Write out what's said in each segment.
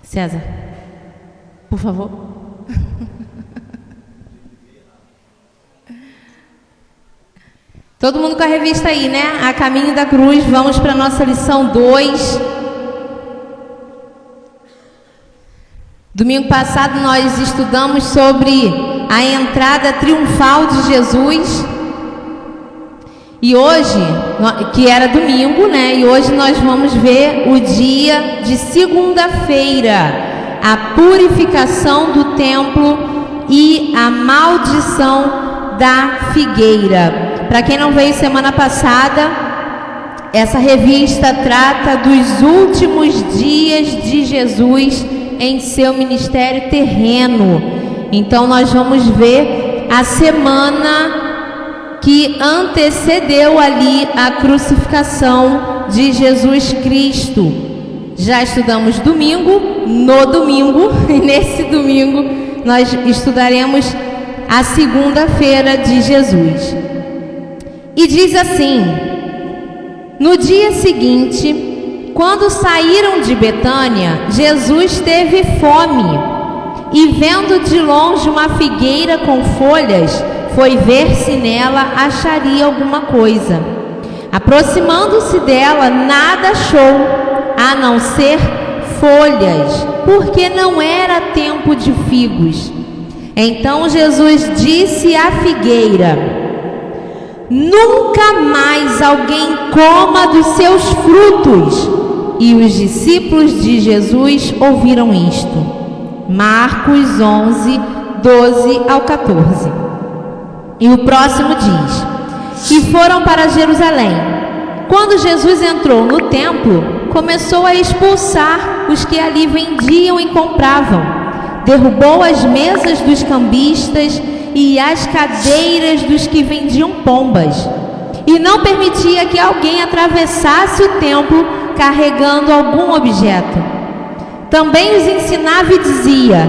César, por favor. Todo mundo com a revista aí, né? A Caminho da Cruz. Vamos para a nossa lição 2. Domingo passado nós estudamos sobre a entrada triunfal de Jesus. E hoje, que era domingo, né? E hoje nós vamos ver o dia de segunda-feira, a purificação do templo e a maldição da figueira. Para quem não veio semana passada, essa revista trata dos últimos dias de Jesus em seu ministério terreno. Então nós vamos ver a semana que antecedeu ali a crucificação de Jesus Cristo. Já estudamos domingo, no domingo, e nesse domingo nós estudaremos a segunda-feira de Jesus. E diz assim: no dia seguinte, quando saíram de Betânia, Jesus teve fome, e vendo de longe uma figueira com folhas, foi ver se nela acharia alguma coisa. Aproximando-se dela, nada achou, a não ser folhas, porque não era tempo de figos. Então Jesus disse à figueira: nunca mais alguém coma dos seus frutos. E os discípulos de Jesus ouviram isto. Marcos 11, 12 ao 14. E o próximo diz: e foram para Jerusalém. Quando Jesus entrou no templo, começou a expulsar os que ali vendiam e compravam. Derrubou as mesas dos cambistas e as cadeiras dos que vendiam pombas. E não permitia que alguém atravessasse o templo carregando algum objeto. Também os ensinava e dizia: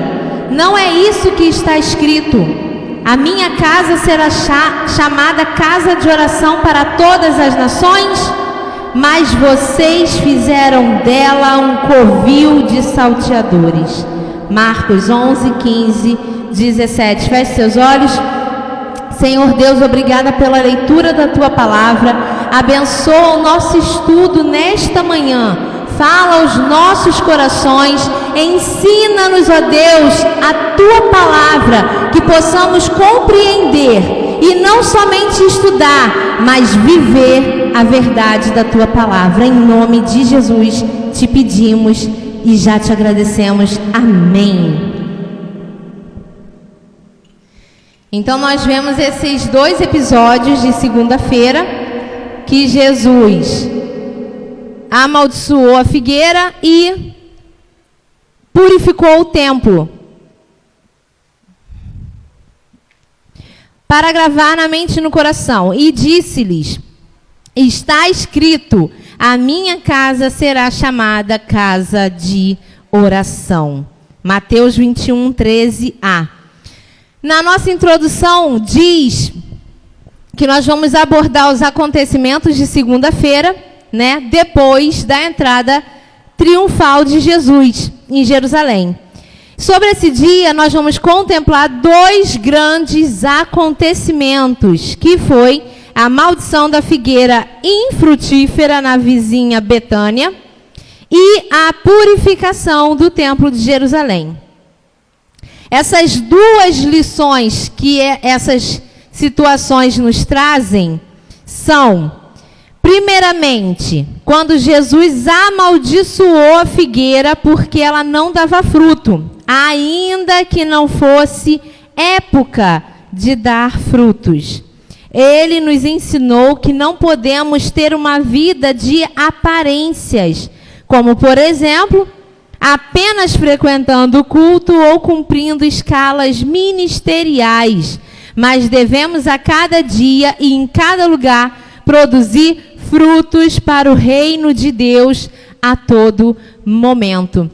não é isso que está escrito: a minha casa será chamada casa de oração para todas as nações? Mas vocês fizeram dela um covil de salteadores. Marcos 11, 15, 17. Feche seus olhos. Senhor Deus, obrigada pela leitura da Tua palavra. Abençoa o nosso estudo nesta manhã. Fala aos nossos corações. Ensina-nos, ó Deus, a Tua palavra, que possamos compreender e não somente estudar, mas viver a verdade da Tua palavra. Em nome de Jesus te pedimos e já te agradecemos. Amém. Então nós vemos esses 2 episódios de segunda-feira, que Jesus amaldiçoou a figueira e purificou o templo, para gravar na mente e no coração. E disse-lhes: está escrito: a minha casa será chamada casa de oração. Mateus 21, 13a. Na nossa introdução diz que nós vamos abordar os acontecimentos de segunda-feira, né, depois da entrada triunfal de Jesus em Jerusalém. Sobre esse dia nós vamos contemplar 2 grandes acontecimentos, que foi a maldição da figueira infrutífera na vizinha Betânia e a purificação do templo de Jerusalém. Essas 2 lições que essas situações nos trazem são: primeiramente, quando Jesus amaldiçoou a figueira porque ela não dava fruto, ainda que não fosse época de dar frutos. Ele nos ensinou que não podemos ter uma vida de aparências, como, por exemplo, apenas frequentando o culto ou cumprindo escalas ministeriais, mas devemos a cada dia e em cada lugar produzir frutos para o reino de Deus a todo momento.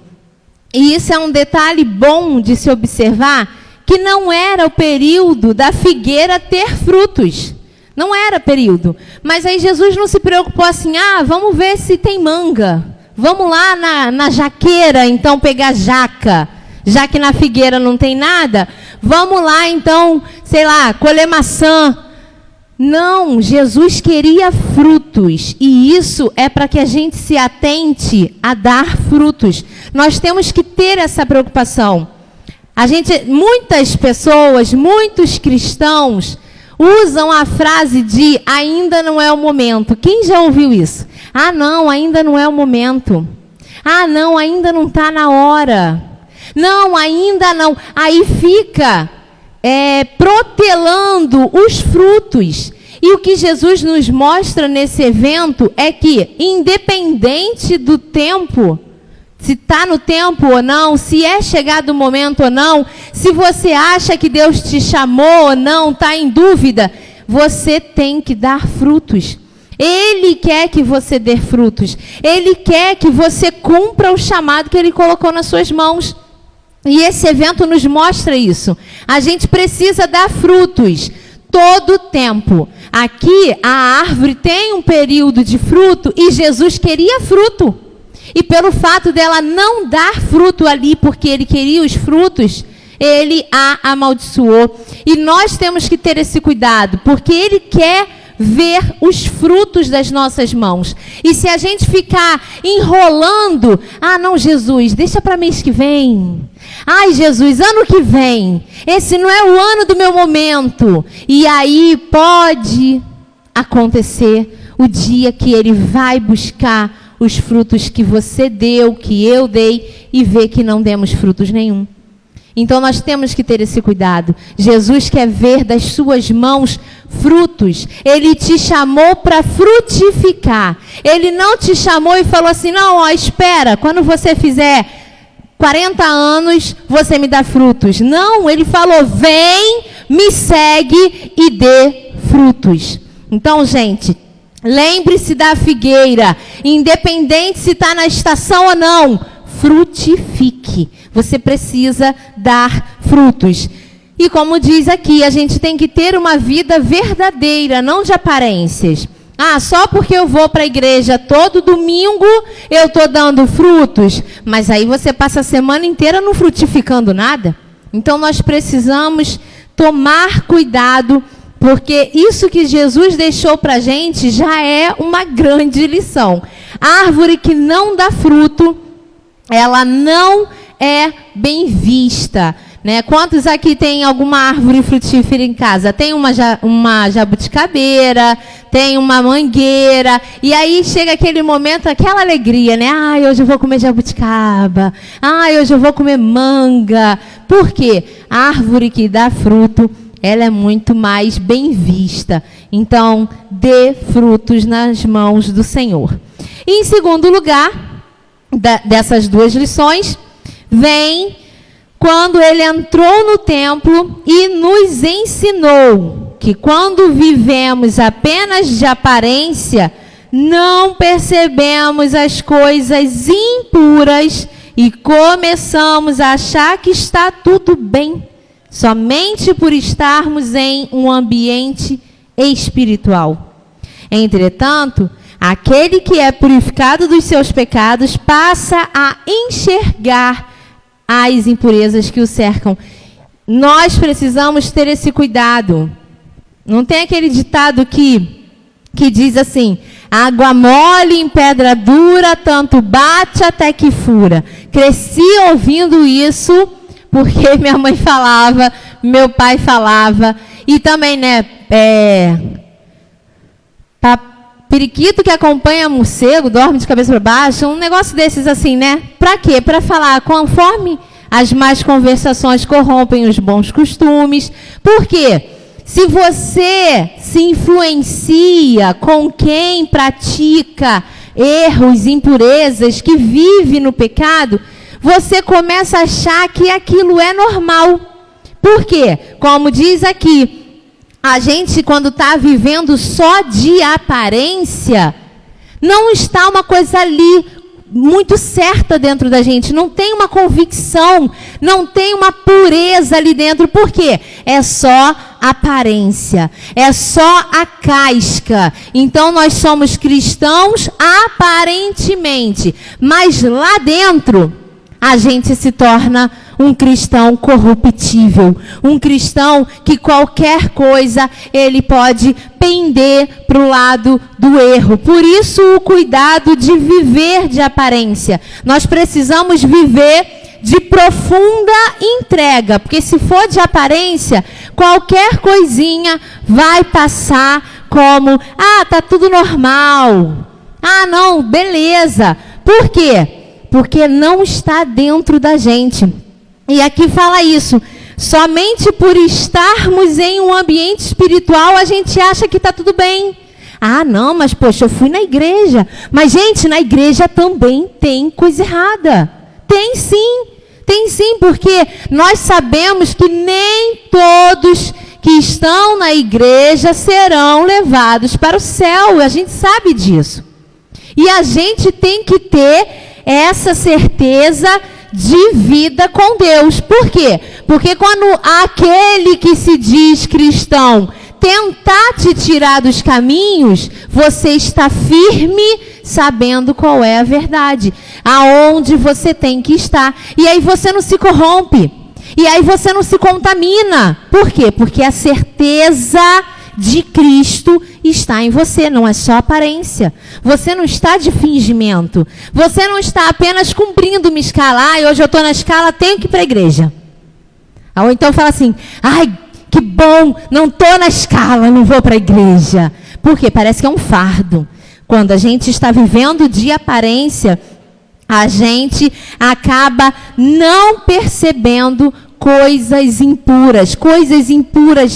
E isso é um detalhe bom de se observar, que não era o período da figueira ter frutos. Não era período. Mas aí Jesus não se preocupou assim: vamos ver se tem manga. Vamos lá na jaqueira, então, pegar jaca. Já que na figueira não tem nada, vamos lá, então, sei lá, colher maçã. Não, Jesus queria frutos. E isso é para que a gente se atente a dar frutos. Nós temos que ter essa preocupação. Muitas pessoas, muitos cristãos, usam a frase de ainda não é o momento. Quem já ouviu isso? Ah, não, ainda não é o momento. Ah, não, ainda não está na hora. Não, ainda não. Aí fica protelando os frutos. E o que Jesus nos mostra nesse evento é que, independente do tempo, se está no tempo ou não, se é chegado o momento ou não, se você acha que Deus te chamou ou não, está em dúvida, você tem que dar frutos. Ele quer que você dê frutos. Ele quer que você cumpra o chamado que Ele colocou nas suas mãos. E esse evento nos mostra isso. A gente precisa dar frutos todo o tempo. Aqui, a árvore tem um período de fruto e Jesus queria fruto. E pelo fato dela não dar fruto ali, porque Ele queria os frutos, Ele a amaldiçoou. E nós temos que ter esse cuidado, porque Ele quer ver os frutos das nossas mãos. E se a gente ficar enrolando, ah não, Jesus, deixa para mês que vem. Ai, Jesus, ano que vem. Esse não é o ano do meu momento. E aí pode acontecer o dia que Ele vai buscar os frutos que você deu, que eu dei, e ver que não demos frutos nenhum. Então nós temos que ter esse cuidado. Jesus quer ver das suas mãos frutos. Ele te chamou para frutificar. Ele não te chamou e falou assim, não, ó, espera, quando você fizer 40 anos, você me dá frutos. Não, Ele falou, vem, me segue e dê frutos. Então, gente, lembre-se da figueira. Independente se está na estação ou não, frutifique. Você precisa dar frutos. E como diz aqui, a gente tem que ter uma vida verdadeira, não de aparências. Ah, só porque eu vou para a igreja todo domingo, eu estou dando frutos. Mas aí você passa a semana inteira não frutificando nada. Então nós precisamos tomar cuidado, porque isso que Jesus deixou para a gente já é uma grande lição. A árvore que não dá fruto, ela não é bem vista, né? Quantos aqui tem alguma árvore frutífera em casa? Tem uma jabuticabeira, tem uma mangueira, e aí chega aquele momento, aquela alegria, né? Ai, hoje eu vou comer jabuticaba, ai, hoje eu vou comer manga. Por quê? A árvore que dá fruto, ela é muito mais bem vista. Então, dê frutos nas mãos do Senhor. E em segundo lugar, dessas duas lições, vem quando Ele entrou no templo e nos ensinou que quando vivemos apenas de aparência, não percebemos as coisas impuras e começamos a achar que está tudo bem, somente por estarmos em um ambiente espiritual. Entretanto, aquele que é purificado dos seus pecados passa a enxergar as impurezas que o cercam. Nós precisamos ter esse cuidado. Não tem aquele ditado que diz assim, água mole em pedra dura, tanto bate até que fura. Cresci ouvindo isso, porque minha mãe falava, meu pai falava, e também, né, periquito que acompanha morcego, dorme de cabeça para baixo, um negócio desses assim, né? Para quê? Para falar, conforme as más conversações corrompem os bons costumes. Por quê? Se você se influencia com quem pratica erros, impurezas, que vive no pecado, você começa a achar que aquilo é normal. Por quê? Como diz aqui, a gente, quando está vivendo só de aparência, não está uma coisa ali muito certa dentro da gente, não tem uma convicção, não tem uma pureza ali dentro. Por quê? É só aparência, é só a casca. Então nós somos cristãos aparentemente, mas lá dentro a gente se torna um cristão corruptível, um cristão que qualquer coisa ele pode pender para o lado do erro. Por isso o cuidado de viver de aparência. Nós precisamos viver de profunda entrega, porque se for de aparência, qualquer coisinha vai passar como, tá tudo normal. Não, beleza. Por quê? Porque não está dentro da gente. E aqui fala isso, somente por estarmos em um ambiente espiritual a gente acha que está tudo bem. Não, mas poxa, eu fui na igreja. Mas gente, na igreja também tem coisa errada. Tem sim, porque nós sabemos que nem todos que estão na igreja serão levados para o céu. A gente sabe disso. E a gente tem que ter essa certeza de vida com Deus. Por quê? Porque quando aquele que se diz cristão tentar te tirar dos caminhos, você está firme, sabendo qual é a verdade, aonde você tem que estar. E aí você não se corrompe, e aí você não se contamina. Por quê? Porque a certeza de Cristo está em você, não é só aparência. Você não está de fingimento. Você não está apenas cumprindo uma escala. Hoje eu estou na escala, tenho que ir para a igreja. Ou então fala assim, que bom, não estou na escala, não vou para a igreja. Por quê? Parece que é um fardo. Quando a gente está vivendo de aparência, a gente acaba não percebendo coisas impuras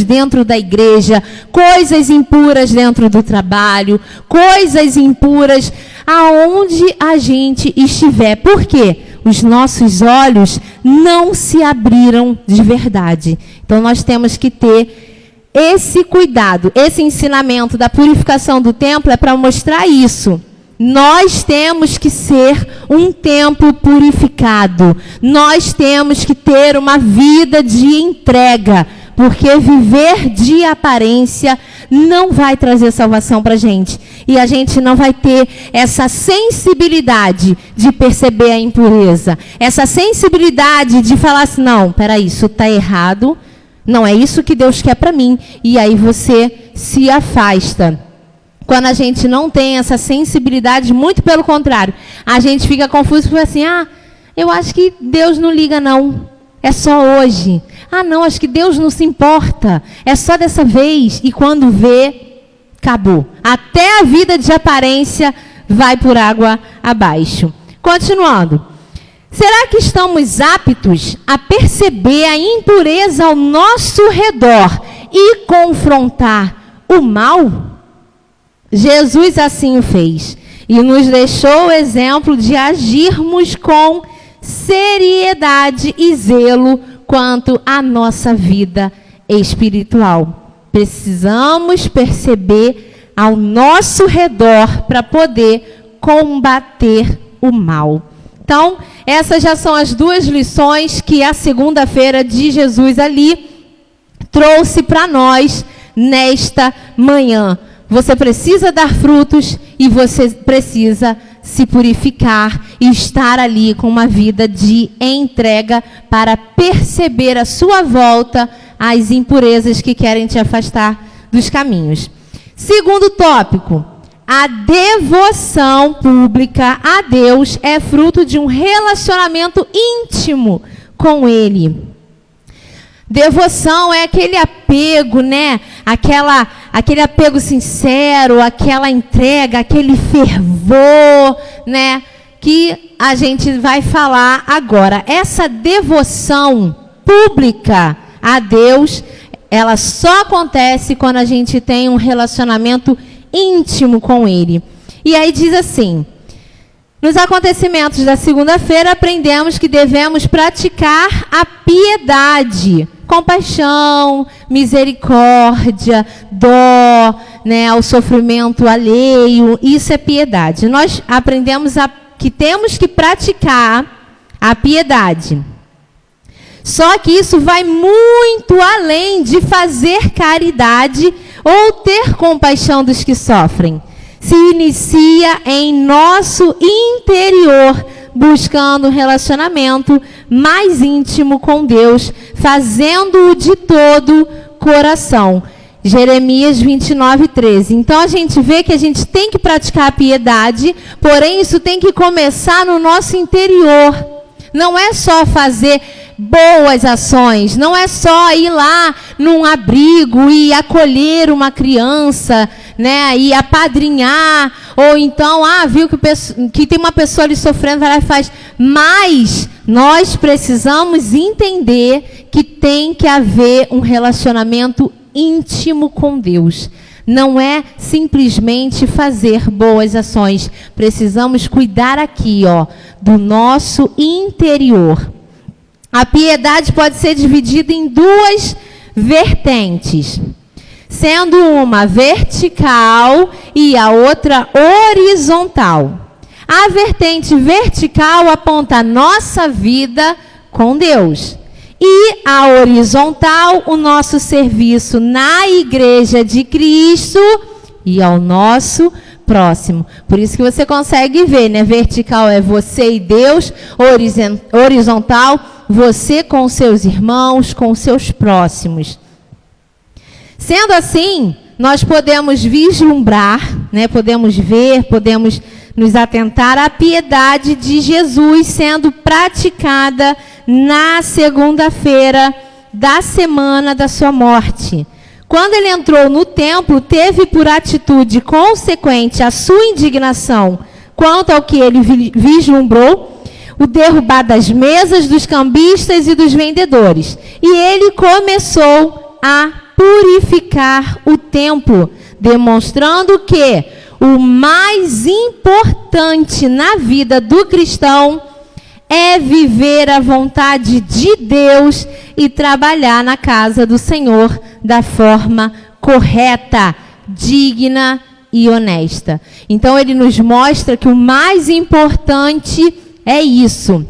dentro da igreja, coisas impuras dentro do trabalho, coisas impuras aonde a gente estiver. Por quê? Os nossos olhos não se abriram de verdade. Então nós temos que ter esse cuidado, esse ensinamento da purificação do templo é para mostrar isso. Nós temos que ser um templo purificado. Nós temos que ter uma vida de entrega. Porque viver de aparência não vai trazer salvação para a gente. E a gente não vai ter essa sensibilidade de perceber a impureza. Essa sensibilidade de falar assim, não, peraí, isso está errado. Não é isso que Deus quer para mim. E aí você se afasta. Quando a gente não tem essa sensibilidade, muito pelo contrário, a gente fica confuso porque assim, eu acho que Deus não liga não, é só hoje. Não, acho que Deus não se importa, é só dessa vez. E quando vê, acabou. Até a vida de aparência vai por água abaixo. Continuando. Será que estamos aptos a perceber a impureza ao nosso redor e confrontar o mal? Jesus assim o fez e nos deixou o exemplo de agirmos com seriedade e zelo quanto à nossa vida espiritual. Precisamos perceber ao nosso redor para poder combater o mal. Então, essas já são as duas lições que a segunda-feira de Jesus ali trouxe para nós nesta manhã. Você precisa dar frutos e você precisa se purificar e estar ali com uma vida de entrega para perceber à sua volta as impurezas que querem te afastar dos caminhos. Segundo tópico, a devoção pública a Deus é fruto de um relacionamento íntimo com Ele. Devoção é aquele apego, né? Aquele apego sincero, aquela entrega, aquele fervor, né? Que a gente vai falar agora. Essa devoção pública a Deus, ela só acontece quando a gente tem um relacionamento íntimo com Ele. E aí diz assim: nos acontecimentos da segunda-feira, aprendemos que devemos praticar a piedade, compaixão, misericórdia, dó, né, o sofrimento alheio. Isso é piedade. Nós aprendemos a que temos que praticar a piedade. Só que isso vai muito além de fazer caridade ou ter compaixão dos que sofrem. Se inicia em nosso interior, buscando um relacionamento mais íntimo com Deus, fazendo-o de todo coração. Jeremias 29:13. Então a gente vê que a gente tem que praticar a piedade, porém isso tem que começar no nosso interior. Não é só fazer boas ações, não é só ir lá num abrigo e acolher uma criança, né, e apadrinhar, ou então, viu que tem uma pessoa ali sofrendo, vai lá e faz. Mas nós precisamos entender que tem que haver um relacionamento íntimo com Deus. Não é simplesmente fazer boas ações. Precisamos cuidar aqui, do nosso interior. A piedade pode ser dividida em duas vertentes, sendo uma vertical e a outra horizontal. A vertente vertical aponta a nossa vida com Deus. E a horizontal, o nosso serviço na Igreja de Cristo e ao nosso próximo. Por isso que você consegue ver, né? Vertical é você e Deus, horizontal, você com seus irmãos, com seus próximos. Sendo assim, nós podemos vislumbrar, né? Podemos ver, podemos nos atentar à piedade de Jesus sendo praticada na segunda-feira da semana da sua morte. Quando ele entrou no templo, teve por atitude consequente a sua indignação quanto ao que ele vislumbrou, o derrubar das mesas dos cambistas e dos vendedores. E ele começou a purificar o templo, demonstrando que o mais importante na vida do cristão é viver a vontade de Deus e trabalhar na casa do Senhor da forma correta, digna e honesta. Então ele nos mostra que o mais importante é isso,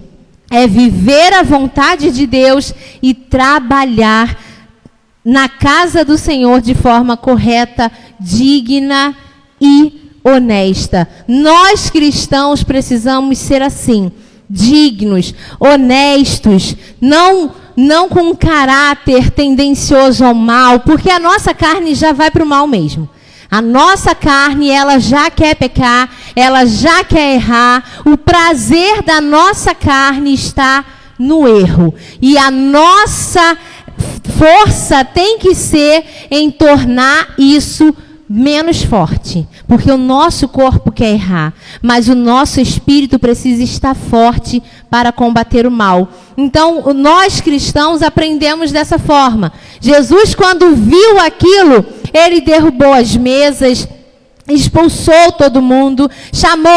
é viver a vontade de Deus e trabalhar na casa do Senhor de forma correta, digna e honesta. Nós cristãos precisamos ser assim, dignos, honestos, não com um caráter tendencioso ao mal, porque a nossa carne já vai para o mal mesmo. A nossa carne, ela já quer pecar, ela já quer errar. O prazer da nossa carne está no erro. E a nossa força tem que ser em tornar isso menos forte, porque o nosso corpo quer errar, mas o nosso espírito precisa estar forte para combater o mal. Então, nós cristãos aprendemos dessa forma. Jesus, quando viu aquilo, ele derrubou as mesas, expulsou todo mundo, chamou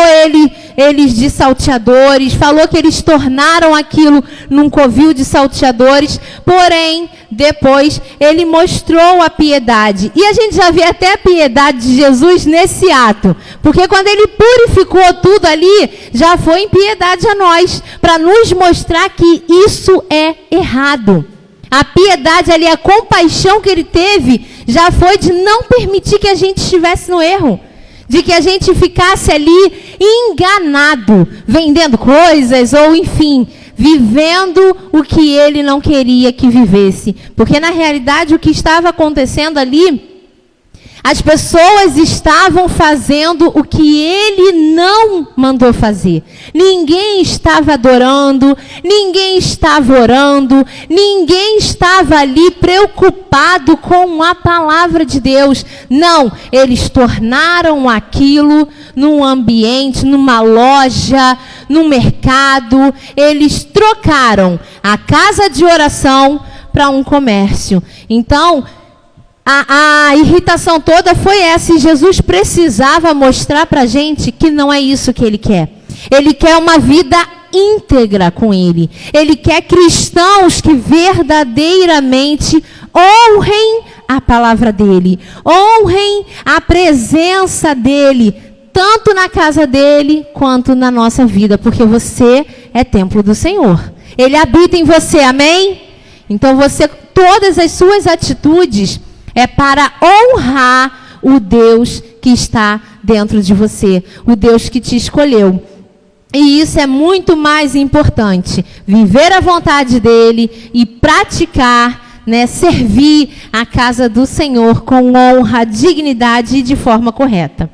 eles de salteadores, falou que eles tornaram aquilo num covil de salteadores, porém, depois, ele mostrou a piedade. E a gente já vê até a piedade de Jesus nesse ato, porque quando ele purificou tudo ali, já foi em piedade a nós, para nos mostrar que isso é errado. A piedade ali, a compaixão que ele teve, já foi de não permitir que a gente estivesse no erro. De que a gente ficasse ali enganado, vendendo coisas ou enfim, vivendo o que ele não queria que vivesse. Porque na realidade o que estava acontecendo ali, as pessoas estavam fazendo o que ele não mandou fazer. Ninguém estava adorando, ninguém estava orando, ninguém estava ali preocupado com a palavra de Deus. Não, eles tornaram aquilo num ambiente, numa loja, num mercado. Eles trocaram a casa de oração para um comércio. Então, a irritação toda foi essa, e Jesus precisava mostrar para a gente que não é isso que ele quer. Ele quer uma vida íntegra com ele. Ele quer cristãos que verdadeiramente honrem a palavra dele, honrem a presença dele, tanto na casa dele quanto na nossa vida, porque você é templo do Senhor. Ele habita em você, amém? Então todas as suas atitudes é para honrar o Deus que está dentro de você, o Deus que te escolheu. E isso é muito mais importante, viver a vontade dele e praticar, servir a casa do Senhor com honra, dignidade e de forma correta.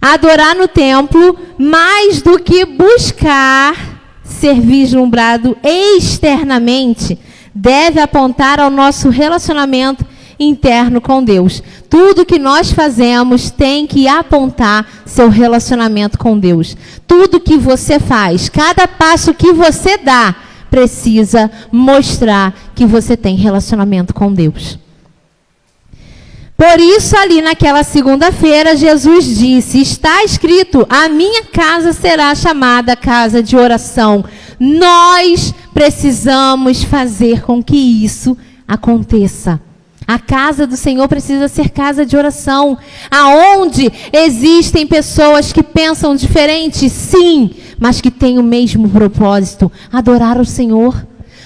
Adorar no templo, mais do que buscar ser vislumbrado externamente, deve apontar ao nosso relacionamento interno com Deus. Tudo que nós fazemos tem que apontar seu relacionamento com Deus. Tudo que você faz, cada passo que você dá, precisa mostrar que você tem relacionamento com Deus. Por isso, ali naquela segunda-feira, Jesus disse: está escrito, a minha casa será chamada casa de oração. Nós precisamos fazer com que isso aconteça. A casa do Senhor precisa ser casa de oração, aonde existem pessoas que pensam diferente, sim, mas que têm o mesmo propósito, adorar o Senhor.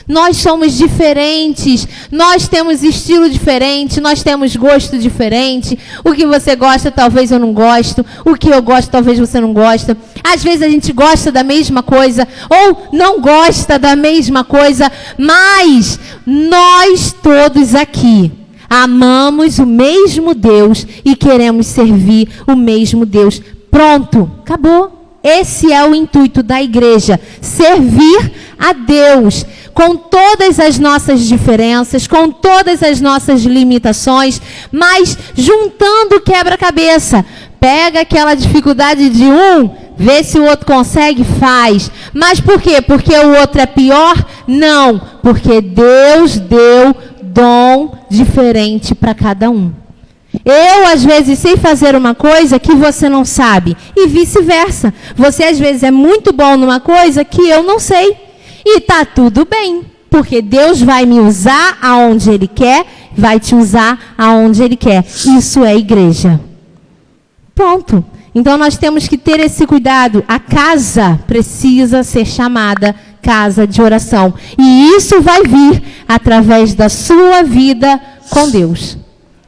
Nós somos diferentes, nós temos estilo diferente, nós temos gosto diferente. O que você gosta, talvez eu não gosto. O que eu gosto, talvez você não gosta. Às vezes a gente gosta da mesma coisa ou não gosta da mesma coisa, mas nós todos aqui amamos o mesmo Deus e queremos servir o mesmo Deus. Pronto, acabou. Esse é o intuito da igreja, servir a Deus com todas as nossas diferenças, com todas as nossas limitações, mas juntando o quebra-cabeça. Pega aquela dificuldade de um, vê se o outro consegue, faz. Mas por quê? Porque o outro é pior? Não, porque Deus deu dom diferente para cada um. Eu, às vezes, sei fazer uma coisa que você não sabe, e vice-versa. Você, às vezes, é muito bom numa coisa que eu não sei. E tá tudo bem, porque Deus vai me usar aonde Ele quer, vai te usar aonde Ele quer. Isso é igreja. Pronto. Então, nós temos que ter esse cuidado. A casa precisa ser chamada casa de oração. E isso vai vir através da sua vida com Deus.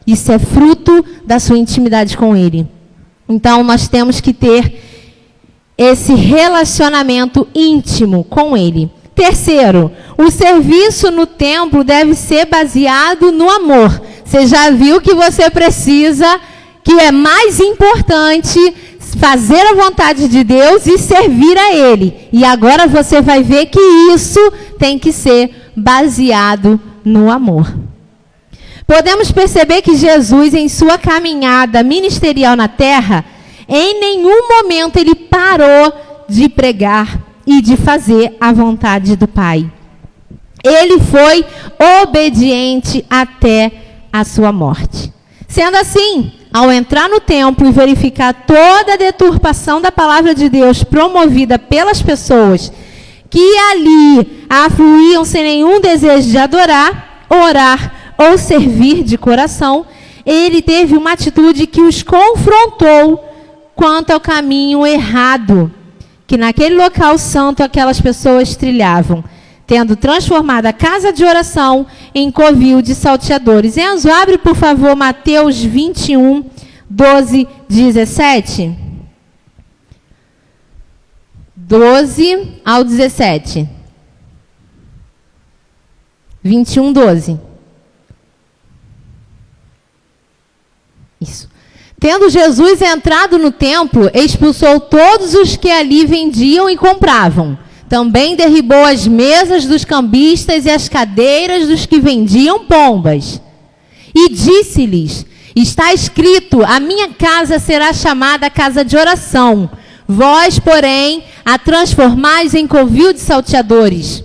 Isso é fruto da sua intimidade com Ele. Então, nós temos que ter esse relacionamento íntimo com Ele. Terceiro, o serviço no templo deve ser baseado no amor. Você já viu que você precisa, que é mais importante fazer a vontade de Deus e servir a Ele. E agora você vai ver que isso tem que ser baseado no amor. Podemos perceber que Jesus, em sua caminhada ministerial na terra, em nenhum momento ele parou de pregar e de fazer a vontade do Pai. Ele foi obediente até a sua morte. Sendo assim, ao entrar no templo e verificar toda a deturpação da palavra de Deus promovida pelas pessoas que ali afluíam sem nenhum desejo de adorar, orar ou servir de coração, ele teve uma atitude que os confrontou quanto ao caminho errado que naquele local santo aquelas pessoas trilhavam, tendo transformado a casa de oração em covil de salteadores. Enzo, abre, por favor, Mateus 21, 12, 17. 12 ao 17. 21, 12. Isso. Tendo Jesus entrado no templo, expulsou todos os que ali vendiam e compravam. Também derribou as mesas dos cambistas e as cadeiras dos que vendiam pombas. E disse-lhes: está escrito, a minha casa será chamada casa de oração. Vós, porém, a transformais em covil de salteadores.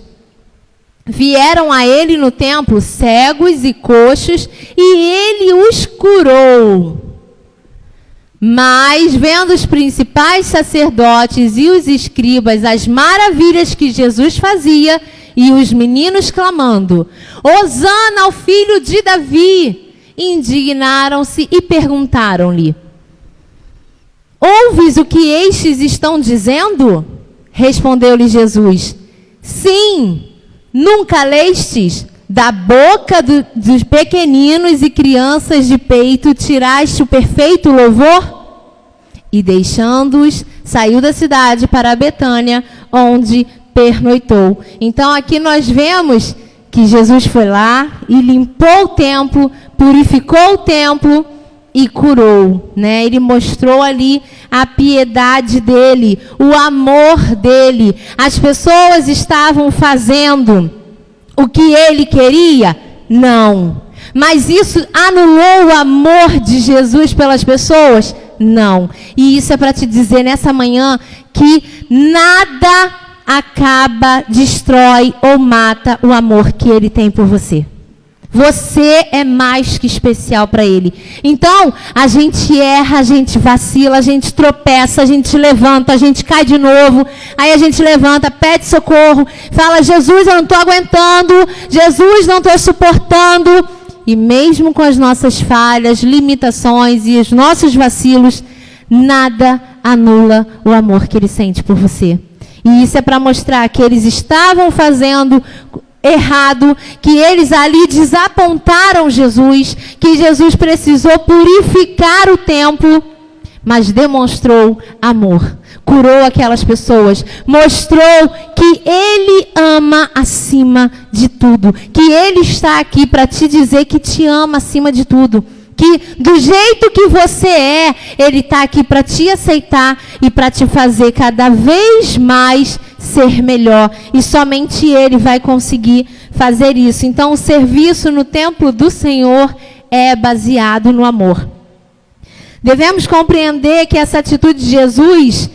Vieram a ele no templo cegos e coxos, e ele os curou. Mas, vendo os principais sacerdotes e os escribas as maravilhas que Jesus fazia, e os meninos clamando: Hosana ao filho de Davi, indignaram-se e perguntaram-lhe: ouves o que estes estão dizendo? Respondeu-lhe Jesus: sim, nunca lestes? Da boca dos pequeninos e crianças de peito tiraste o perfeito louvor? E deixando-os, saiu da cidade para Betânia, onde pernoitou. Então aqui nós vemos que Jesus foi lá e limpou o templo, purificou o templo e curou, né? Ele mostrou ali a piedade dele, o amor dele. As pessoas estavam fazendo o que ele queria? Não. Mas isso anulou o amor de Jesus pelas pessoas? Não. E isso é para te dizer nessa manhã que nada acaba, destrói ou mata o amor que ele tem por você. Você é mais que especial para ele. Então, a gente erra, a gente vacila, a gente tropeça, a gente levanta, a gente cai de novo. Aí a gente levanta, pede socorro, fala: Jesus, eu não estou aguentando. Jesus, não estou suportando. E mesmo com as nossas falhas, limitações e os nossos vacilos, nada anula o amor que ele sente por você. E isso é para mostrar que eles estavam fazendo errado, que eles ali desapontaram Jesus, que Jesus precisou purificar o templo, mas demonstrou amor, curou aquelas pessoas, mostrou que ele ama acima de tudo, que ele está aqui para te dizer que te ama acima de tudo, que do jeito que você é, ele está aqui para te aceitar e para te fazer cada vez mais ser melhor, e somente ele vai conseguir fazer isso. Então o serviço no templo do Senhor é baseado no amor. Devemos compreender que essa atitude de Jesus,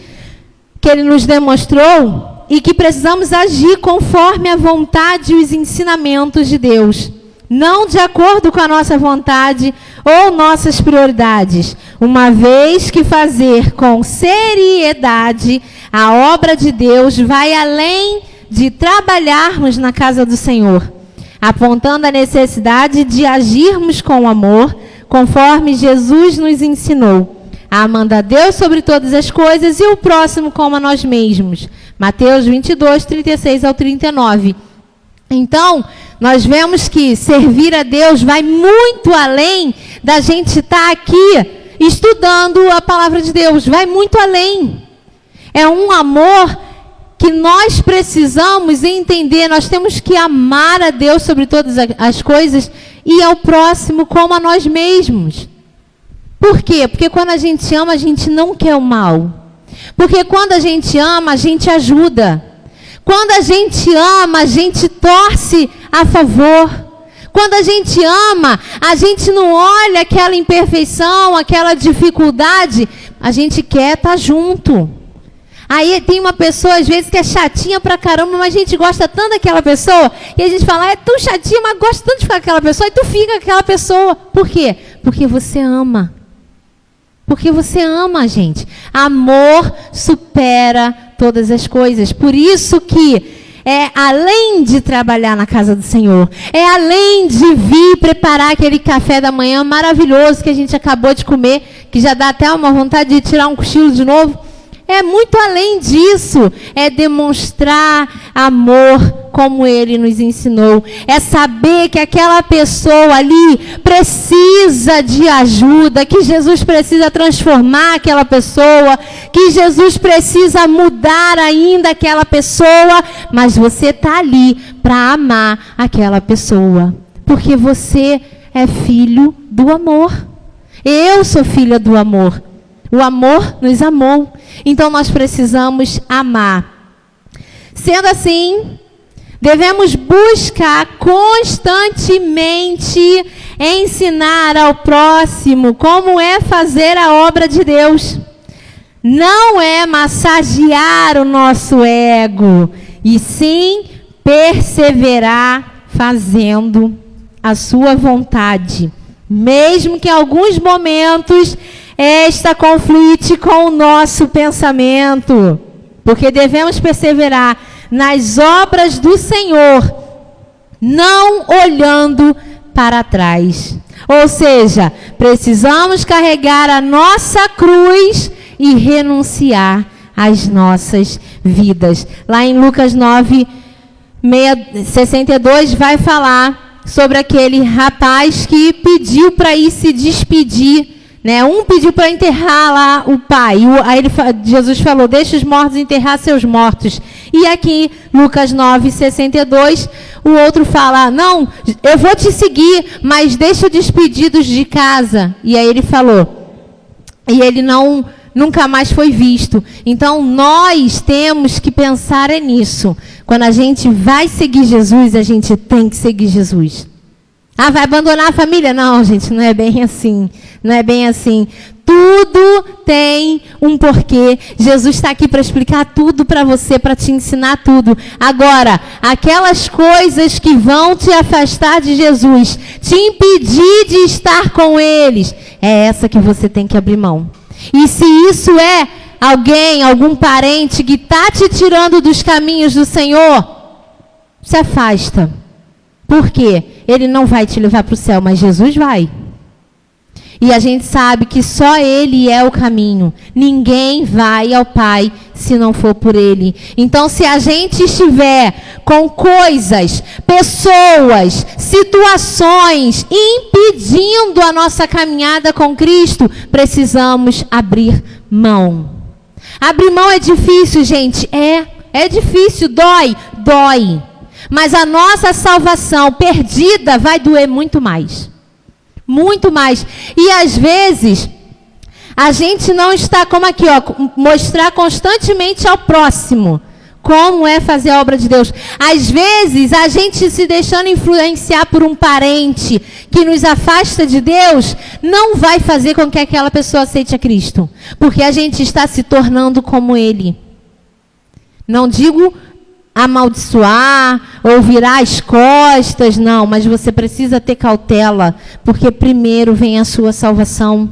que ele nos demonstrou, e que precisamos agir conforme a vontade e os ensinamentos de Deus, não de acordo com a nossa vontade ou nossas prioridades, uma vez que fazer com seriedade a obra de Deus vai além de trabalharmos na casa do Senhor, apontando a necessidade de agirmos com amor, conforme Jesus nos ensinou, amando a Deus sobre todas as coisas e o próximo como a nós mesmos. Mateus 22, 36 ao 39. Então, nós vemos que servir a Deus vai muito além da gente estar aqui estudando a palavra de Deus, vai muito além. É um amor que nós precisamos entender. Nós temos que amar a Deus sobre todas as coisas e ao próximo como a nós mesmos. Por quê? Porque quando a gente ama, a gente não quer o mal. Porque quando a gente ama, a gente ajuda. Quando a gente ama, a gente torce a favor. Quando a gente ama, a gente não olha aquela imperfeição, aquela dificuldade, a gente quer estar junto. Aí tem uma pessoa, às vezes, que é chatinha pra caramba, mas a gente gosta tanto daquela pessoa, e a gente fala: é tão chatinha, mas gosto tanto de ficar com aquela pessoa, e tu fica com aquela pessoa. Por quê? Porque você ama. Porque você ama, gente. Amor supera todas as coisas. Por isso que é além de trabalhar na casa do Senhor, é além de vir preparar aquele café da manhã maravilhoso que a gente acabou de comer, que já dá até uma vontade de tirar um cochilo de novo. É muito além disso, é demonstrar amor como ele nos ensinou. É saber que aquela pessoa ali precisa de ajuda, que Jesus precisa transformar aquela pessoa, que Jesus precisa mudar ainda aquela pessoa, mas você está ali para amar aquela pessoa, porque você é filho do amor. Eu sou filha do amor. O amor nos amou. Então nós precisamos amar. Sendo assim, devemos buscar constantemente ensinar ao próximo como é fazer a obra de Deus. Não é massagear o nosso ego, e sim perseverar fazendo a sua vontade. Mesmo que em alguns momentos esta conflite com o nosso pensamento, porque devemos perseverar nas obras do Senhor, não olhando para trás. Ou seja, precisamos carregar a nossa cruz e renunciar às nossas vidas. Lá em Lucas 9:62 vai falar sobre aquele rapaz que pediu para ir se despedir, né? Um pediu para enterrar lá o pai. Aí Jesus falou, deixa os mortos enterrar seus mortos. E aqui, Lucas 9:62, o outro fala, não, eu vou te seguir, mas deixa despedidos de casa. E aí ele falou, e ele nunca mais foi visto. Então, nós temos que pensar nisso. Quando a gente vai seguir Jesus, a gente tem que seguir Jesus. Ah, vai abandonar a família? Não, gente, não é bem assim. Não é bem assim. Tudo tem um porquê. Jesus está aqui para explicar tudo para você, para te ensinar tudo. Agora, aquelas coisas que vão te afastar de Jesus, te impedir de estar com eles, é essa que você tem que abrir mão. E se isso é alguém, algum parente que está te tirando dos caminhos do Senhor, se afasta. Por quê? Ele não vai te levar para o céu, mas Jesus vai. E a gente sabe que só Ele é o caminho. Ninguém vai ao Pai se não for por Ele. Então, se a gente estiver com coisas, pessoas, situações impedindo a nossa caminhada com Cristo, precisamos abrir mão. Abrir mão é difícil, gente. É difícil, dói. Mas a nossa salvação perdida vai doer muito mais. Muito mais. E às vezes, a gente não está, como aqui, ó, mostrar constantemente ao próximo como é fazer a obra de Deus. Às vezes, a gente se deixando influenciar por um parente que nos afasta de Deus, não vai fazer com que aquela pessoa aceite a Cristo. Porque a gente está se tornando como Ele. Não digo amaldiçoar ou virar as costas, não, mas você precisa ter cautela, porque primeiro vem a sua salvação.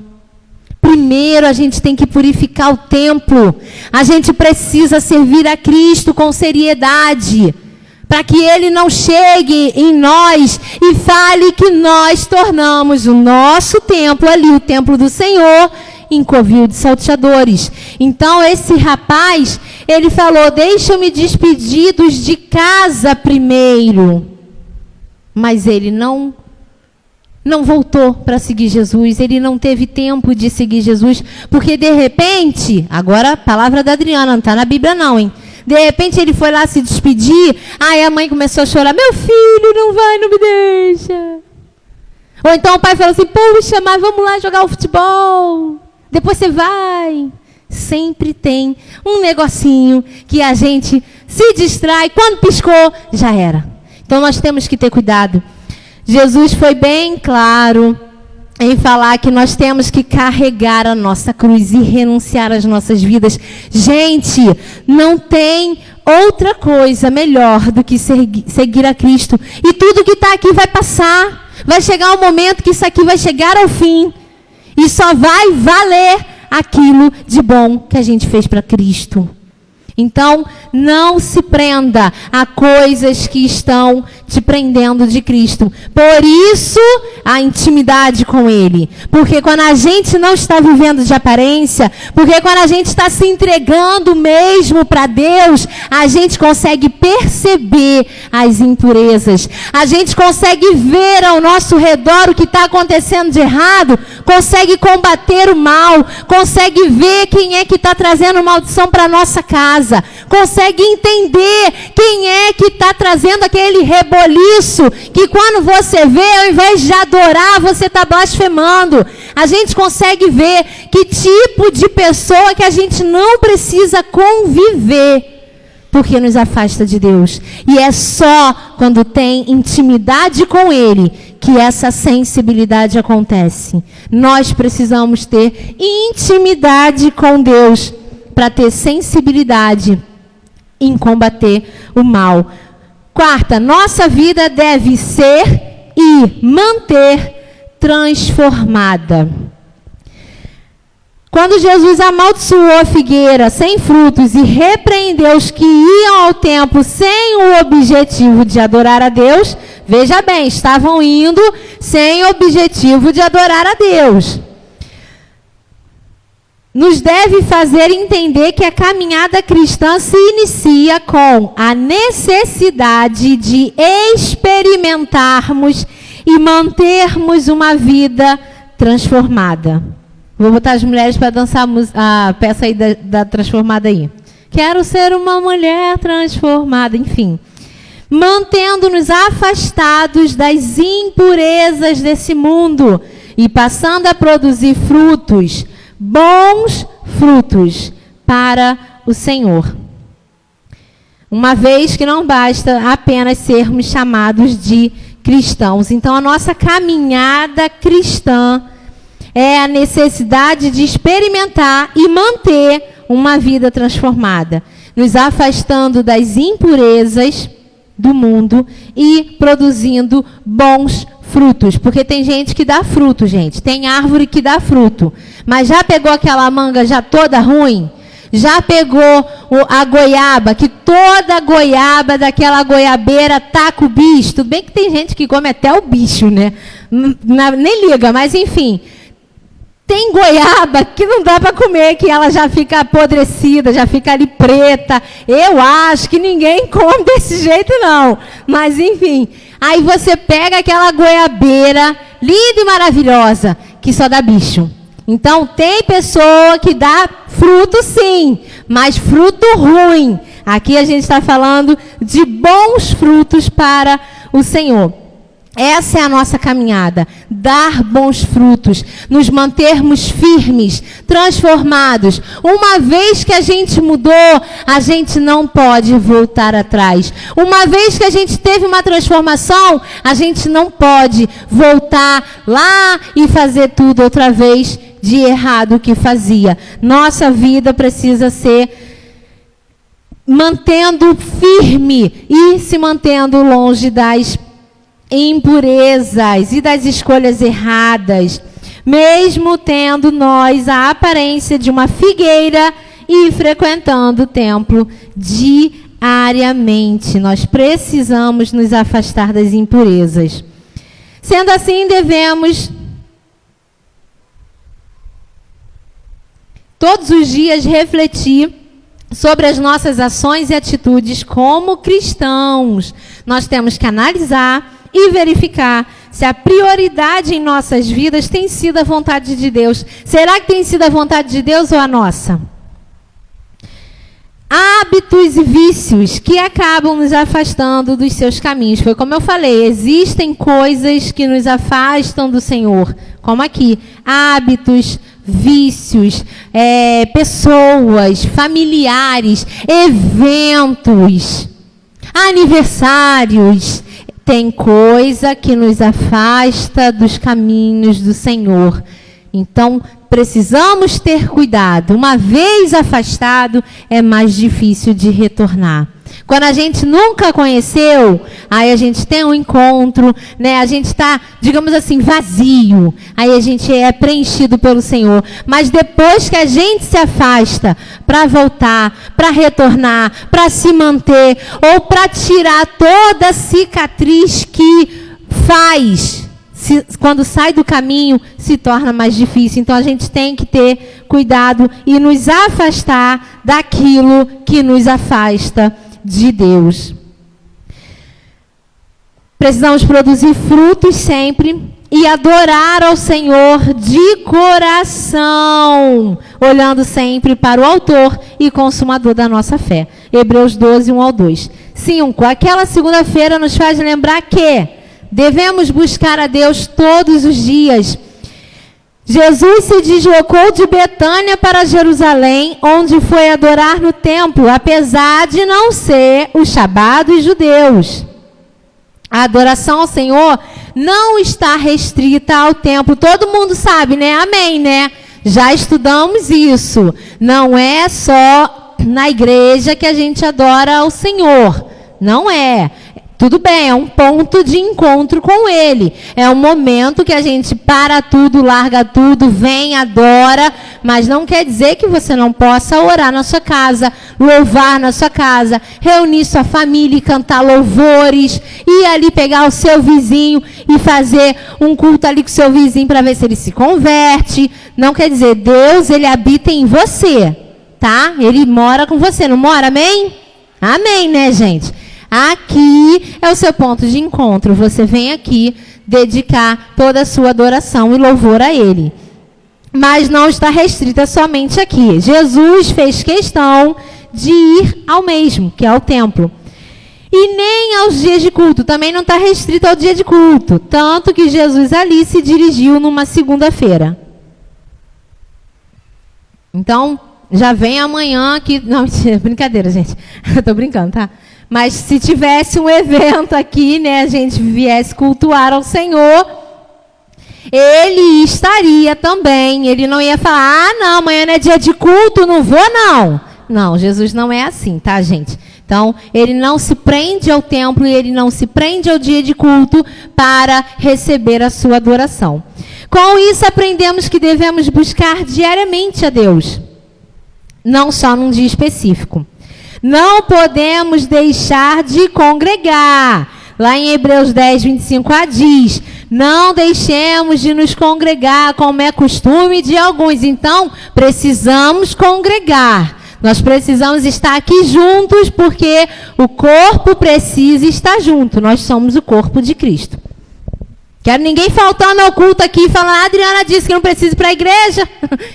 Primeiro a gente tem que purificar o templo. A gente precisa servir a Cristo com seriedade, para que Ele não chegue em nós e fale que nós tornamos o nosso templo ali, o templo do Senhor, em covil de salteadores. Então esse rapaz, ele falou, deixa-me despedidos de casa primeiro. Mas ele não voltou para seguir Jesus, ele não teve tempo de seguir Jesus, porque de repente, agora a palavra da Adriana, não está na Bíblia não, hein? De repente ele foi lá se despedir, aí a mãe começou a chorar, meu filho, não vai, não me deixa. Ou então o pai falou assim, puxa, mas vamos lá jogar o futebol. Depois você vai. Sempre tem um negocinho que a gente se distrai. Quando piscou, já era. Então nós temos que ter cuidado. Jesus foi bem claro em falar que nós temos que carregar a nossa cruz e renunciar às nossas vidas. Gente, não tem outra coisa melhor do que seguir a Cristo. E tudo que está aqui vai passar. Vai chegar um momento que isso aqui vai chegar ao fim. E só vai valer aquilo de bom que a gente fez para Cristo. Então, não se prenda a coisas que estão te prendendo de Cristo. Por isso, a intimidade com Ele. Porque quando a gente não está vivendo de aparência, porque quando a gente está se entregando mesmo para Deus, a gente consegue perceber as impurezas. A gente consegue ver ao nosso redor o que está acontecendo de errado, consegue combater o mal, consegue ver quem é que está trazendo maldição para a nossa casa. Consegue entender quem é que está trazendo aquele reboliço que quando você vê, ao invés de adorar, você está blasfemando. A gente consegue ver que tipo de pessoa que a gente não precisa conviver, porque nos afasta de Deus. E é só quando tem intimidade com Ele que essa sensibilidade acontece. Nós precisamos ter intimidade com Deus para ter sensibilidade em combater o mal. Quarta, nossa vida deve ser e manter transformada. Quando Jesus amaldiçoou a figueira sem frutos e repreendeu os que iam ao templo sem o objetivo de adorar a Deus, veja bem, estavam indo sem o objetivo de adorar a Deus. nos deve fazer entender que a caminhada cristã se inicia com a necessidade de experimentarmos e mantermos uma vida transformada. Vou botar as mulheres para dançar a peça aí da transformada aí. Quero ser uma mulher transformada, enfim. Mantendo-nos afastados das impurezas desse mundo e passando a produzir frutos, bons frutos para o Senhor. Uma vez que não basta apenas sermos chamados de cristãos. Então, a nossa caminhada cristã é a necessidade de experimentar e manter uma vida transformada, nos afastando das impurezas do mundo e produzindo bons frutos. Porque tem gente que dá fruto, gente. Tem árvore que dá fruto. Mas já pegou aquela manga já toda ruim? Já pegou a goiaba, que toda goiaba daquela goiabeira taca o bicho? Tudo bem que tem gente que come até o bicho, né? Nem liga, mas enfim. Tem goiaba que não dá para comer, que ela já fica apodrecida, já fica ali preta. Eu acho que ninguém come desse jeito, não. Mas, enfim. Aí você pega aquela goiabeira linda e maravilhosa, que só dá bicho. Então, tem pessoa que dá fruto, sim, mas fruto ruim. Aqui a gente está falando de bons frutos para o Senhor. Essa é a nossa caminhada, dar bons frutos, nos mantermos firmes, transformados. Uma vez que a gente mudou, a gente não pode voltar atrás. Uma vez que a gente teve uma transformação, a gente não pode voltar lá e fazer tudo outra vez de errado que fazia. Nossa vida precisa ser mantendo firme e se mantendo longe das impurezas e das escolhas erradas, mesmo tendo nós a aparência de uma figueira e frequentando o templo diariamente. Nós precisamos nos afastar das impurezas. Sendo assim, devemos todos os dias refletir sobre as nossas ações e atitudes como cristãos. Nós temos que analisar e verificar se a prioridade em nossas vidas tem sido a vontade de Deus. Será que tem sido a vontade de Deus ou a nossa? Hábitos e vícios que acabam nos afastando dos seus caminhos. Foi como eu falei, existem coisas que nos afastam do Senhor, como aqui, hábitos, vícios, pessoas, familiares, eventos, aniversários. Tem coisa que nos afasta dos caminhos do Senhor. Então, precisamos ter cuidado. Uma vez afastado, é mais difícil de retornar. Quando a gente nunca conheceu, aí a gente tem um encontro, né? A gente está, digamos assim, vazio. Aí a gente é preenchido pelo Senhor. Mas depois que a gente se afasta, para voltar, para retornar, para se manter, ou para tirar toda a cicatriz que faz, quando sai do caminho, se torna mais difícil. Então, a gente tem que ter cuidado e nos afastar daquilo que nos afasta de Deus. Precisamos produzir frutos sempre e adorar ao Senhor de coração, olhando sempre para o autor e consumador da nossa fé. Hebreus 12, 1 ao 2. 5. Aquela segunda-feira nos faz lembrar que devemos buscar a Deus todos os dias. Jesus se deslocou de Betânia para Jerusalém, onde foi adorar no templo, apesar de não ser o Shabat dos judeus. A adoração ao Senhor não está restrita ao templo. Todo mundo sabe, né? Amém, né? Já estudamos isso. Não é só na igreja que a gente adora ao Senhor. Não é. Tudo bem, é um ponto de encontro com Ele. É um momento que a gente para tudo, larga tudo, vem, adora, mas não quer dizer que você não possa orar na sua casa, louvar na sua casa, reunir sua família e cantar louvores, ir ali pegar o seu vizinho e fazer um culto ali com o seu vizinho para ver se ele se converte. Não quer dizer, Deus, Ele habita em você, tá? Ele mora com você, não mora? Amém? Amém, né, gente? Aqui é o seu ponto de encontro. Você vem aqui dedicar toda a sua adoração e louvor a Ele. Mas não está restrita somente aqui. Jesus fez questão de ir ao mesmo, que é o templo. E nem aos dias de culto. Também não está restrito ao dia de culto. Tanto que Jesus ali se dirigiu numa segunda-feira. Então, já vem amanhã que... Não, mentira, brincadeira, gente. Eu estou brincando, tá? Mas se tivesse um evento aqui, né, a gente viesse cultuar ao Senhor, Ele estaria também. Ele não ia falar, não, amanhã não é dia de culto, não vou não. Não, Jesus não é assim, tá, gente? Então, Ele não se prende ao templo e Ele não se prende ao dia de culto para receber a sua adoração. Com isso, aprendemos que devemos buscar diariamente a Deus, não só num dia específico. Não podemos deixar de congregar. Lá em Hebreus 10, 25a diz, não deixemos de nos congregar, como é costume de alguns. Então, precisamos congregar. Nós precisamos estar aqui juntos, porque o corpo precisa estar junto. Nós somos o corpo de Cristo. Quero ninguém faltando ao culto aqui, falando, a Adriana disse que não precisa ir para a igreja,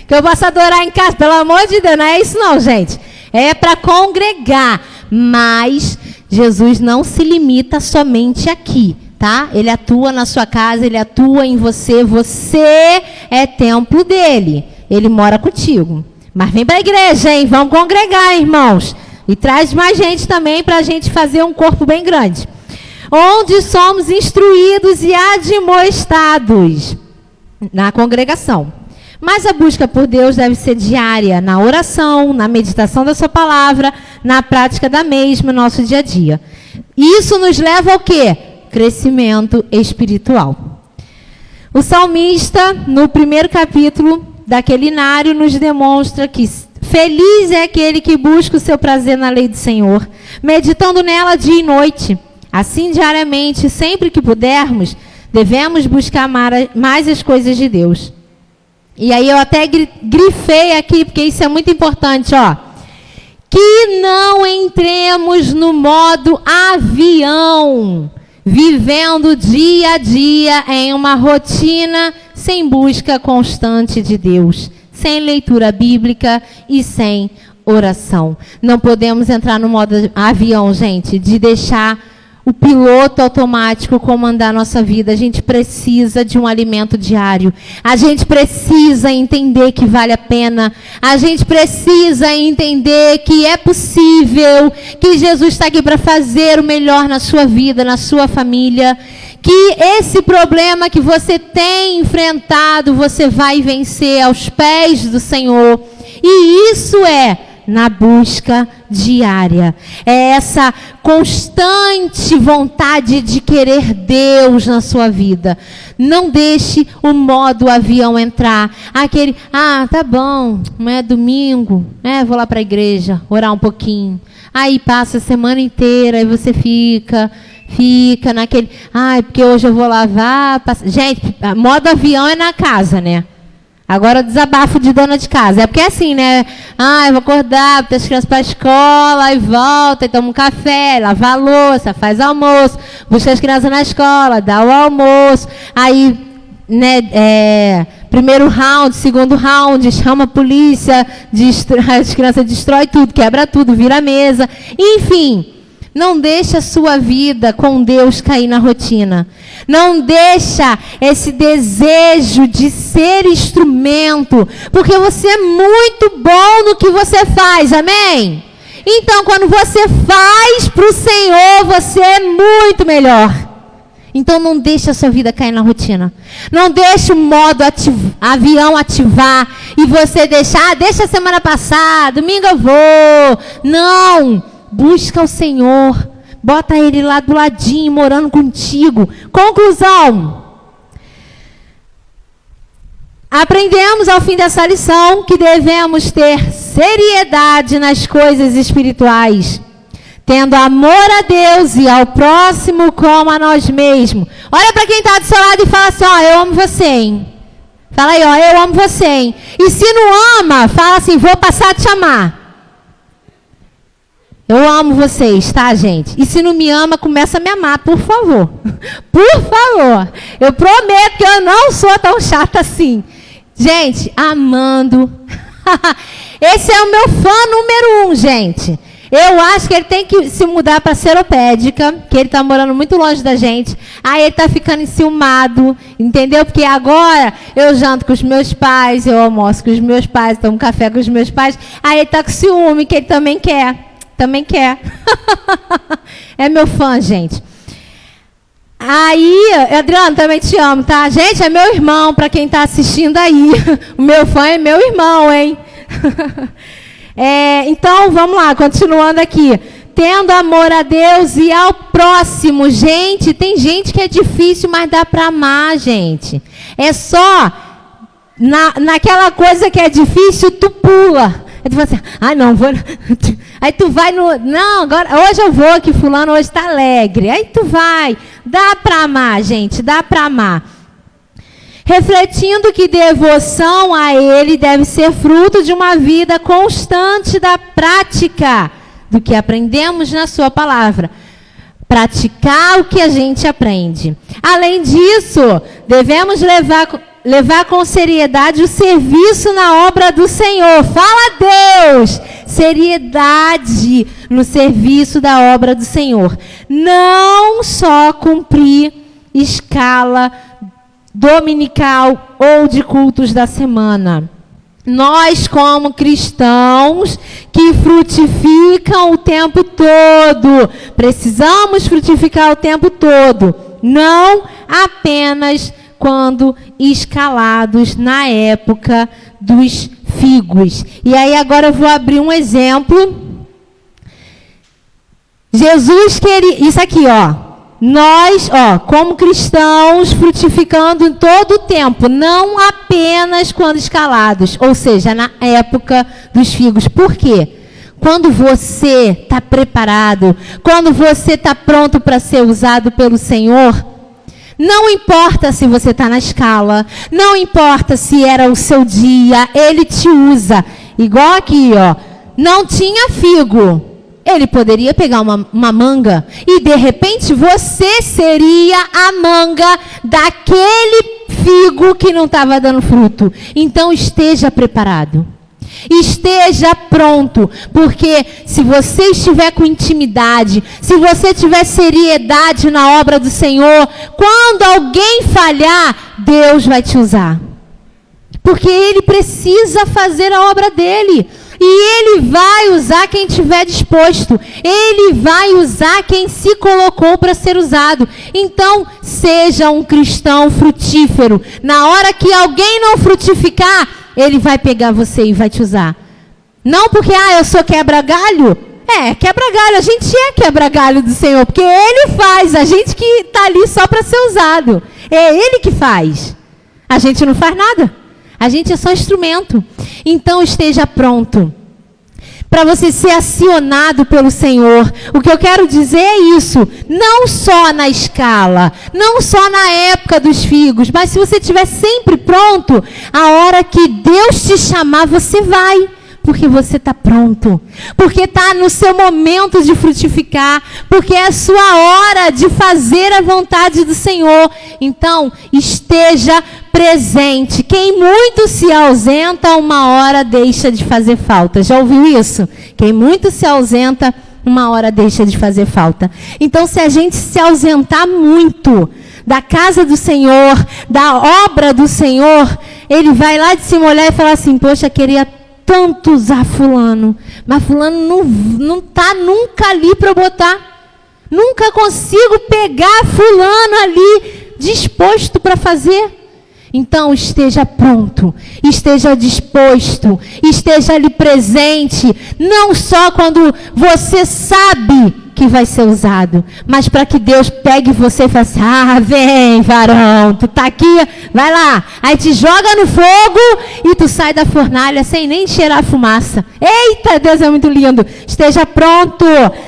que eu posso adorar em casa. Pelo amor de Deus, não é isso não, gente. É para congregar, mas Jesus não se limita somente aqui, tá? Ele atua na sua casa, Ele atua em você, você é templo dEle, Ele mora contigo. Mas vem para a igreja, hein? Vamos congregar, irmãos. E traz mais gente também para a gente fazer um corpo bem grande. Onde somos instruídos e admoestados na congregação. Mas a busca por Deus deve ser diária, na oração, na meditação da sua palavra, na prática da mesma, no nosso dia a dia. Isso nos leva ao quê? Crescimento espiritual. O salmista, no primeiro capítulo daquele inário, nos demonstra que feliz é aquele que busca o seu prazer na lei do Senhor, meditando nela dia e noite. Assim, diariamente, sempre que pudermos, devemos buscar mais as coisas de Deus. E aí eu até grifei aqui, porque isso é muito importante, ó. Que não entremos no modo avião, vivendo dia a dia em uma rotina sem busca constante de Deus, sem leitura bíblica e sem oração. Não podemos entrar no modo avião, gente, de deixar o piloto automático comandar a nossa vida. A gente precisa de um alimento diário. A gente precisa entender que vale a pena. A gente precisa entender que é possível, que Jesus está aqui para fazer o melhor na sua vida, na sua família. Que esse problema que você tem enfrentado, você vai vencer aos pés do Senhor. E isso é na busca diária. É essa constante vontade de querer Deus na sua vida. Não deixe o modo avião entrar. Aquele, tá bom, não é domingo, vou lá para a igreja, orar um pouquinho. Aí passa a semana inteira e você fica naquele, porque hoje eu vou lavar. Gente, modo avião é na casa, né? Agora, desabafo de dona de casa. É porque é assim, né? Eu vou acordar, botar as crianças para a escola, aí volta, e toma um café, lava a louça, faz almoço, busca as crianças na escola, dá o almoço. Aí, né, primeiro round, segundo round, chama a polícia, as crianças destrói tudo, quebra tudo, vira a mesa. Enfim, não deixa a sua vida com Deus cair na rotina. Não deixa esse desejo de ser instrumento, porque você é muito bom no que você faz, amém? Então, quando você faz para o Senhor, você é muito melhor. Então, não deixa a sua vida cair na rotina. Não deixa o modo avião ativar e você deixa a semana passada, domingo eu vou. Não! Busca o Senhor, Bota ele lá do ladinho, morando contigo. Conclusão. Aprendemos ao fim dessa lição que devemos ter seriedade nas coisas espirituais, tendo amor a Deus e ao próximo como a nós mesmos. Olha para quem está do seu lado e fala assim, ó, eu amo você, hein? Fala aí, ó, eu amo você, hein? E se não ama, fala assim, vou passar a te amar. Eu amo vocês, tá, gente? E se não me ama, começa a me amar, por favor. Por favor. Eu prometo que eu não sou tão chata assim. Gente, amando. Esse é o meu fã número 1, gente. Eu acho que ele tem que se mudar para Seropédica, que ele está morando muito longe da gente. Aí ele está ficando enciumado, entendeu? Porque agora eu janto com os meus pais, eu almoço com os meus pais, tomo café com os meus pais. Aí ele está com ciúme, que ele também quer. Também quer. É meu fã, gente. Aí, Adriano, também te amo, tá? Gente, é meu irmão, para quem está assistindo aí. O meu fã é meu irmão, hein? Então, vamos lá, continuando aqui. Tendo amor a Deus e ao próximo. Gente, tem gente que é difícil, mas dá para amar, gente. É só naquela coisa que é difícil, tu pula. Aí tu fala assim, não, vou... Aí tu vai no... Não, agora, hoje eu vou, que fulano hoje está alegre. Aí tu vai. Dá para amar, gente, dá para amar. Refletindo que devoção a Ele deve ser fruto de uma vida constante da prática do que aprendemos na sua palavra. Praticar o que a gente aprende. Além disso, devemos levar com seriedade o serviço na obra do Senhor. Fala, Deus! Seriedade no serviço da obra do Senhor. Não só cumprir escala dominical ou de cultos da semana. Nós, como cristãos que frutificam o tempo todo, precisamos frutificar o tempo todo, não apenas quando escalados na época dos figos. E aí agora eu vou abrir um exemplo. Jesus queria, isso aqui, ó. Nós, como cristãos, frutificando em todo o tempo, não apenas quando escalados, ou seja, na época dos figos. Por quê? Quando você está preparado, quando você está pronto para ser usado pelo Senhor, não importa se você está na escala, não importa se era o seu dia, Ele te usa. Igual aqui, ó, não tinha figo. Ele poderia pegar uma manga e, de repente, você seria a manga daquele figo que não estava dando fruto. Então, esteja preparado. Esteja pronto, porque se você estiver com intimidade, se você tiver seriedade na obra do Senhor, quando alguém falhar, Deus vai te usar. Porque Ele precisa fazer a obra dEle. E Ele vai usar quem estiver disposto. Ele vai usar quem se colocou para ser usado. Então, seja um cristão frutífero. Na hora que alguém não frutificar, Ele vai pegar você e vai te usar. Não porque, eu sou quebra-galho. Quebra-galho. A gente é quebra-galho do Senhor. Porque Ele faz. A gente que está ali só para ser usado. É Ele que faz. A gente não faz nada. A gente é só instrumento. Então esteja pronto para você ser acionado pelo Senhor. O que eu quero dizer é isso. Não só na escala, não só na época dos figos, mas se você estiver sempre pronto, a hora que Deus te chamar, você vai. Porque você está pronto. Porque está no seu momento de frutificar. Porque é a sua hora de fazer a vontade do Senhor. Então, esteja presente. Quem muito se ausenta, uma hora deixa de fazer falta. Já ouviu isso? Quem muito se ausenta, uma hora deixa de fazer falta. Então, se a gente se ausentar muito da casa do Senhor, da obra do Senhor, Ele vai lá de cima olhar e falar assim, poxa, queria tanto usar fulano, mas fulano não está nunca ali para eu botar. Nunca consigo pegar fulano ali disposto para fazer. Então esteja pronto, esteja disposto, esteja ali presente, não só quando você sabe que vai ser usado, mas para que Deus pegue você e fale assim, vem varão, tu tá aqui, vai lá, aí te joga no fogo e tu sai da fornalha sem nem cheirar fumaça. Eita, Deus é muito lindo. Esteja pronto,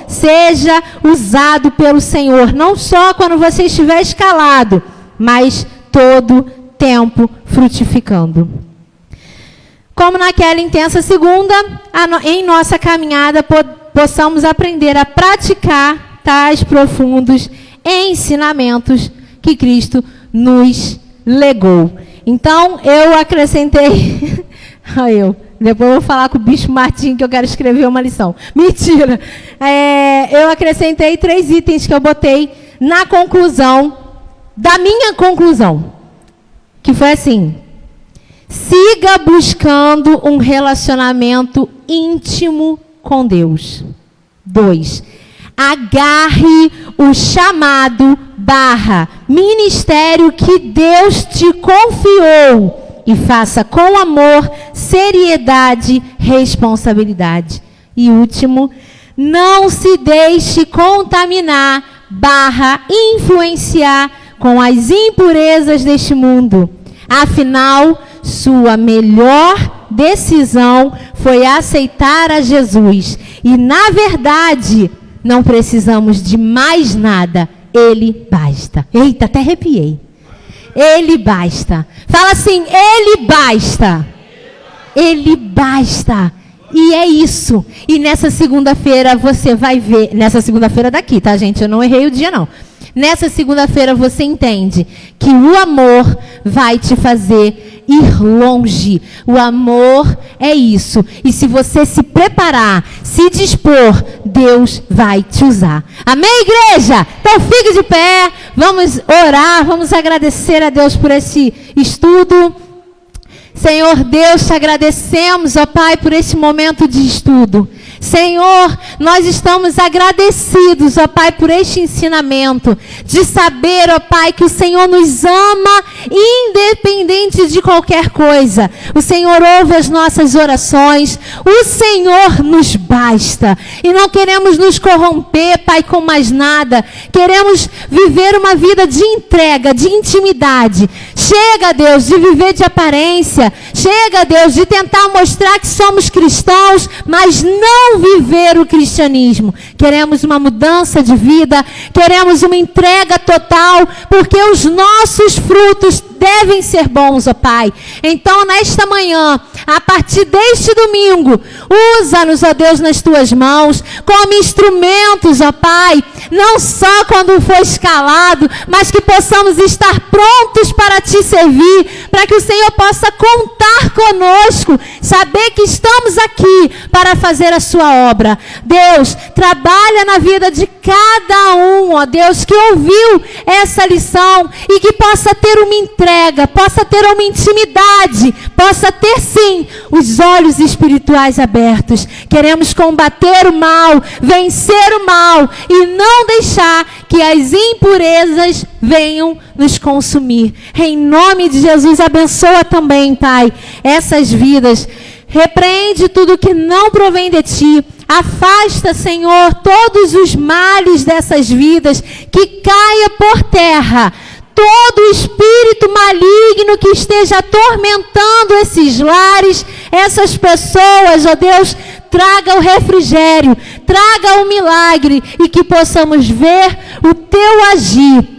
seja usado pelo Senhor, não só quando você estiver escalado, mas todo tempo frutificando. Como naquela intensa segunda, em nossa caminhada possamos aprender a praticar tais profundos ensinamentos que Cristo nos legou. Então, eu acrescentei... Depois eu vou falar com o Bispo Martim que eu quero escrever uma lição. Mentira! Eu acrescentei 3 itens que eu botei na conclusão, da minha conclusão. Que foi assim: siga buscando um relacionamento íntimo com Deus. 2. Agarre o chamado / ministério que Deus te confiou e faça com amor, seriedade, responsabilidade. E último, não se deixe contaminar / influenciar com as impurezas deste mundo. Afinal, sua melhor decisão foi aceitar a Jesus. E, na verdade, não precisamos de mais nada. Ele basta. Eita, até arrepiei. Ele basta. Fala assim, Ele basta. Ele basta. E é isso. E nessa segunda-feira você vai ver. Nessa segunda-feira daqui, tá, gente? Eu não errei o dia, não. Nessa segunda-feira você entende que o amor vai te fazer ir longe. O amor é isso. E se você se preparar, se dispor, Deus vai te usar. Amém, igreja? Então fique de pé. Vamos orar, vamos agradecer a Deus por esse estudo. Senhor Deus, te agradecemos, ó Pai, por esse momento de estudo. Senhor, nós estamos agradecidos, ó Pai, por este ensinamento, de saber, ó Pai, que o Senhor nos ama independente de qualquer coisa. O Senhor ouve as nossas orações, o Senhor nos basta. E não queremos nos corromper, Pai, com mais nada. Queremos viver uma vida de entrega, de intimidade. Chega, Deus, de viver de aparência. Chega, Deus, de tentar mostrar que somos cristãos, mas não viver o cristianismo. Queremos uma mudança de vida, queremos uma entrega total, porque os nossos frutos devem ser bons, ó Pai. Então, nesta manhã, a partir deste domingo, usa-nos, ó Deus, nas tuas mãos, como instrumentos, ó Pai, não só quando for escalado, mas que possamos estar prontos para te servir, para que o Senhor possa contar conosco, saber que estamos aqui para fazer a sua obra. Deus, trabalha na vida de cada um, ó Deus, que ouviu essa lição e que possa ter uma entrega, possa ter uma intimidade, possa ter sim os olhos espirituais abertos. Queremos combater o mal, vencer o mal e não deixar que as impurezas venham nos consumir. Em nome de Jesus, abençoa também, Pai, essas vidas. Repreende tudo que não provém de Ti. Afasta, Senhor, todos os males dessas vidas, que caia por terra todo espírito maligno que esteja atormentando esses lares, essas pessoas, ó Deus. Traga o refrigério, traga o milagre e que possamos ver o Teu agir.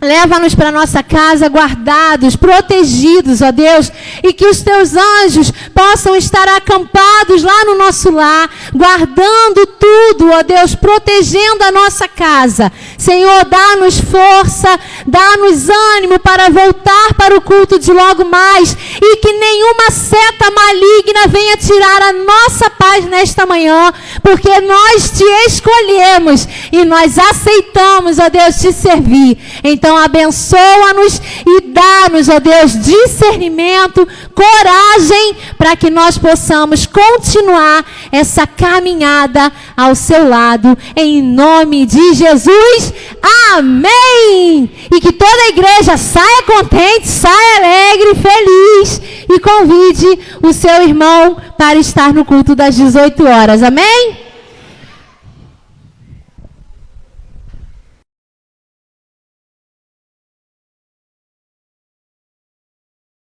Leva-nos para nossa casa guardados, protegidos, ó Deus, e que os Teus anjos possam estar acampados lá no nosso lar, guardando tudo, ó Deus, protegendo a nossa casa. Senhor, dá-nos força, dá-nos ânimo para voltar para o culto de logo mais, e que nenhuma seta maligna venha tirar a nossa paz nesta manhã, porque nós Te escolhemos e nós aceitamos, ó Deus, Te servir. Então, abençoa-nos e dá-nos, ó Deus, discernimento, coragem, para que nós possamos continuar essa caminhada ao Seu lado, em nome de Jesus, amém! E que toda a igreja saia contente, saia alegre, feliz, e convide o seu irmão para estar no culto das 18 horas, amém?